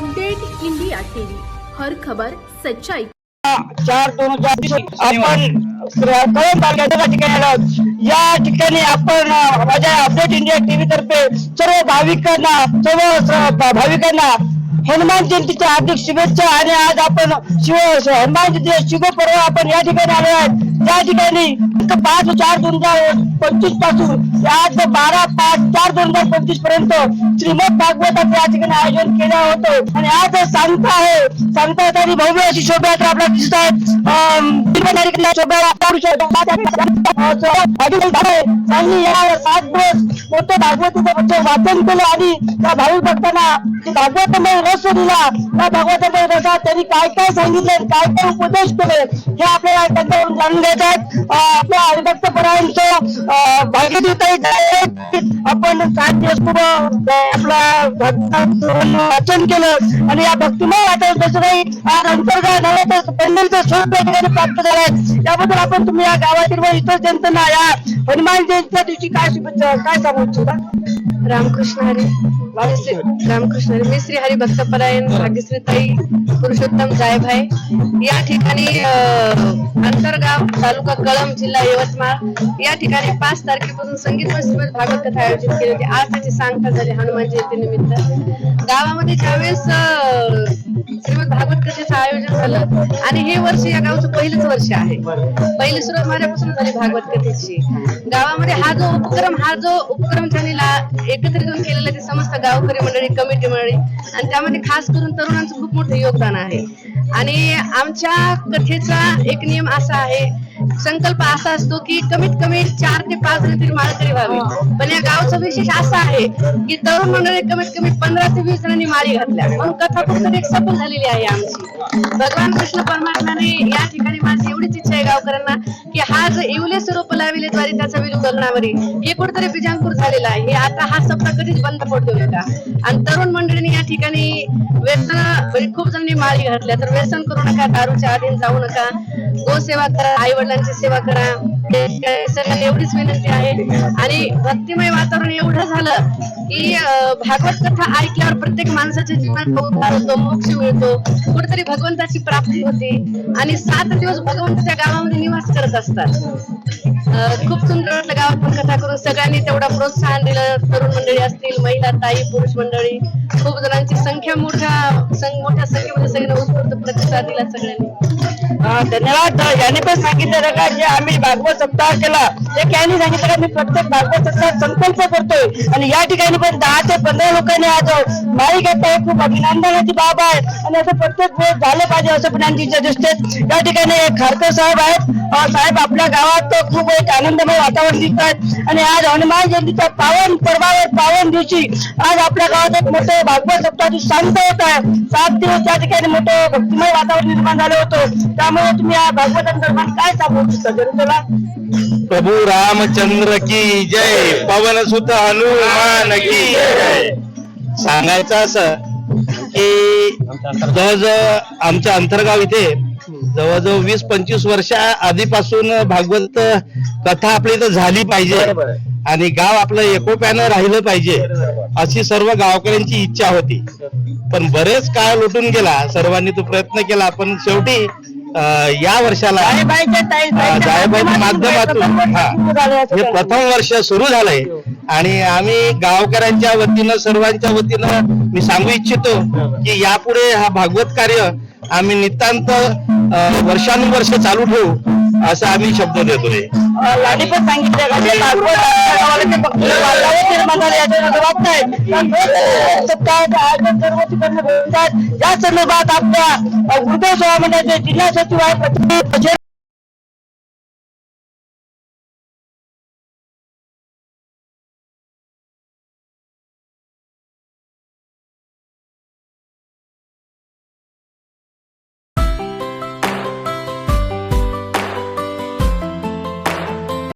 Update India TV, हर खबर सच्चाई। 4/2020 आपण कळंब तालुक्याच्या ठिकाणी आलो। या ठिकाणी आपण माझ्या अपडेट इंडिया टीव्ही तर्फे सर्व भाविकांना हनुमान जयंतीच्या हार्दिक शुभेच्छा। आणि आज आपण हनुमान जयंती शुभ पर्व आपण या ठिकाणी आलो आहोत। या ठिकाणी 5/4/2025 पासून आज 12/5/4/2025 पर्यंत श्रीमद भागवताचे या ठिकाणी आयोजन केलं होतं। आणि आज सांगता आहे, सांगता भव्य अशी शोभायात्रा आपल्याला दिसत आहे। त्यांनी या 7 दिवस मोठं भागवताचं वाचन केलं आणि त्या भाविक भक्तांना भागवतामध्ये रस दिला। त्या भागवतामध्ये रसात त्यांनी काय काय सांगितलं, काय काय उपदेश केले हे आपल्याला त्यांच्याकडून जाणून घ्यायचं आहे। आपल्या हरिभक्तपरायणचं आपण 7 दिवस आपला वाचन केलं आणि या भक्तिमय वातावरण नाही आज अंतर्गत नव्हे तर पंढरीचं स्वरूप या ठिकाणी प्राप्त झालं आहे। त्याबद्दल आपण तुम्ही या गावातील व इतर जनतेला या हनुमान जयंतीच्या दिवशी काय शुभेच्छा काय सांगू इच्छिता? रामकृष्ण हरी रामकृष्ण हरी। मी श्री हरिभक्तपरायण भाग्यश्रीताई पुरुषोत्तम जायभाई या ठिकाणी अंतरगाव तालुका कळंब जिल्हा यवतमाळ या ठिकाणी 5 तारखेपासून संगीत व श्रीमद भागवत कथा आयोजित केली होती। आज त्याची सांगता झाली हनुमान जयंती निमित्त। गावामध्ये ज्यावेळेस श्रीमद भागवत कथेचं आयोजन झालं आणि हे वर्ष या गावचं पहिलंच वर्ष आहे। पहिली सुरुवात माझ्यापासून झाली भागवत कथेची। गावामध्ये हा जो उपक्रम त्यांनी एकत्रित होऊन केलेला ते समस्त गावकरी मंडळी, कमिटी मंडळी आणि त्यामध्ये खास करून तरुणांचं खूप मोठं योगदान आहे। आणि आमच्या कथेचा एक नियम असा आहे, संकल्प असा असतो की कमीत कमी 4 ते 5 जण तरी माळकरी व्हावे। पण या गावचं विशेष असं आहे की तरुण मंडळी कमीत कमी 15 ते 20 जणांनी माळी घातल्या म्हणून कथा फक्त एक सफल झालेली आहे आमची। भगवान कृष्ण परमात्म्याने या ठिकाणी माझी एवढीच इच्छा आहे गावकऱ्यांना की हा जो इवले स्वरूप लाविले द्वारे त्याचा विलू गगनावरी हे कुठेतरी बीजांकुर झालेला आहे। हे आता हा सप्ताह कधीच बंद पडतो नका। आणि तरुण मंडळींनी या ठिकाणी व्यसन खूप जणांनी माळी घातल्या तर व्यसन करू नका, दारूच्या अधीन जाऊ नका, गोसेवा करा, आई वडिलांची सेवा करा, सगळ्यांना एवढीच विनंती आहे। आणि भक्तिमय वातावरण एवढं झालं की भागवत कथा ऐकल्यावर प्रत्येक माणसाच्या जीवनात उद्धार होतो, मोक्ष मिळतो, कुठेतरी भगवंताची प्राप्ती होते आणि 7 दिवस भगवंत त्या गावामध्ये निवास करत असतात। खूप सुंदर वाटलं गावात पण कथा करून। सगळ्यांनी तेवढा प्रोत्साहन दिलं, तरुण मंडळी असतील, महिला, ताई, पुरुष मंडळी, खूप जणांची संख्या मोठ्या संख्येमध्ये सगळ्यांना उत्स्फूर्त प्रतिसाद दिला सगळ्यांनी। धन्यवाद। यांनी पण सांगितलं का जे आम्ही भागवत सप्ताह केला ते यांनी सांगितलं का मी प्रत्येक भागवत सप्ताह संकल्प करतोय आणि या ठिकाणी पण 10 ते 15 लोकांनी आज माळी घेतला, खूप अभिनंदनाची बाब आहे आणि असं प्रत्येक वेळ झालं पाहिजे असं पण यांची इच्छा दिसते। या ठिकाणी खारकर साहेब आहेत। साहेब आपल्या गावात खूप एक आनंदमय वातावरण दिसत आहे आणि आज हनुमान जयंतीच्या पावन पर्वावर पावन दिवशी आज आपल्या गावात एक मोठं भागवत सप्ताहाची सांगता होत आहे। 7 दिवस त्या ठिकाणी मोठं भक्तिमय वातावरण निर्माण झालं होतं। त्यामुळे तुम्ही या भागवतांदरम्यान काय सांगू इच्छिता जनतेला? प्रभू रामचंद्र की जय, पवन सुत हनुमान की जय। सांगायचं असं की जवळजवळ आमच्या अंतरगाव इथे जवळजवळ 20-25 वर्षा आधीपासून भागवत कथा आपल्या इथं झाली पाहिजे आणि गाव आपलं एकोप्यानं राहिलं पाहिजे अशी सर्व गावकऱ्यांची इच्छा होती। पण बरेच काळ लुटून गेला, सर्वांनी तो प्रयत्न केला, पण शेवटी या वर्षाला जायबाईच्या माध्यमातून हे प्रथम वर्ष सुरू झालंय आणि आम्ही गावकऱ्यांच्या वतीनं सर्वांच्या वतीनं मी सांगू इच्छितो की यापुढे हा भागवत कार्य आम्ही नितांत वर्षानुवर्ष चालू ठेवू असं आम्ही शब्द देतोय। लाडी पण सांगितलं या संदर्भात आपल्या उद्धव मंडळाचे जिल्हा सचिव आहे